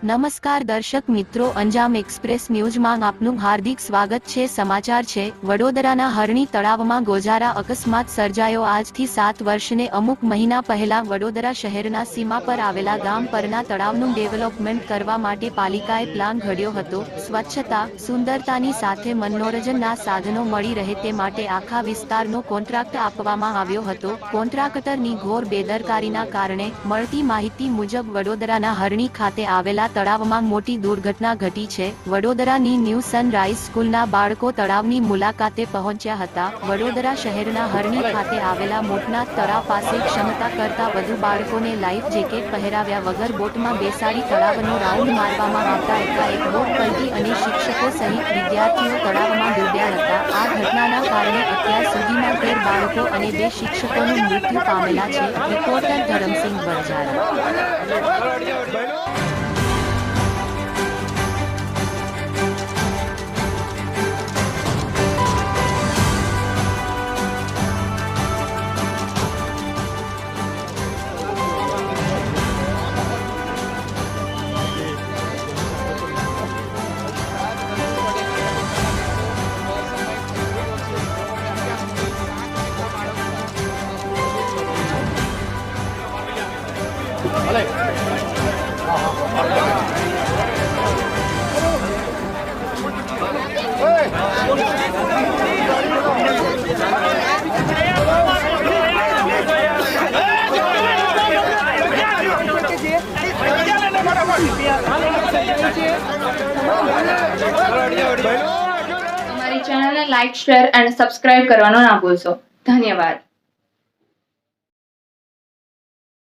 નમસ્કાર દર્શક મિત્રો, અંજામ એક્સપ્રેસ ન્યૂઝમાં આપનું હાર્દિક સ્વાગત છે। સમાચાર છે, વડોદરાના હરણી તળાવમાં ગોઝારા અકસ્માત સર્જાયો। આજથી 7 વર્ષને અમુક મહિના પહેલા વડોદરા શહેરના સીમા પર આવેલા ગામ પરના તળાવનું ડેવલપમેન્ટ કરવા માટે પાલિકાએ પ્લાન ઘડ્યો હતો। સ્વચ્છતા, સુંદરતાની સાથે મનોરંજનના સાધનો મળી રહે તે માટે આખા વિસ્તારનો કોન્ટ્રાક્ટ આપવામાં આવ્યો હતો। કોન્ટ્રાક્ટરની ઘોર બેદરકારીના કારણે મળતી માહિતી મુજબ વડોદરાના હરણી ખાતે આવેલા તળાવમાં મોટી દુર્ઘટના ઘટી છે। વડોદરાની ન્યૂ સનરાઈઝ સ્કૂલના બાળકો તળાવની મુલાકાતે પહોંચ્યા હતા। વડોદરા શહેરના હરણી ખાતે આવેલા મોટનાથ તળાવ પાસે ક્ષમતા કરતા વધુ બાળકોને લાઈફ જેકેટ પહેરાવ્યા વગર બોટમાં બેસાડી તળાવનો રાઉન્ડ મારવામાં આવતા એકાએક બોટ પલટી અને શિક્ષકો સહિત વિદ્યાર્થીઓ તળાવમાં ડૂબ્યા હતા। આ ઘટનાના કારણે અત્યાર સુધીમાં 13 બાળકો અને 2 શિક્ષકોનું મૃત્યુ પામેલા છે। રિપોર્ટર ધરમસિંહ બરજારા। हमारी चैनल ने लाइक शेयर एंड सब्सक्राइब करवाना ना भूलशो। धन्यवाद।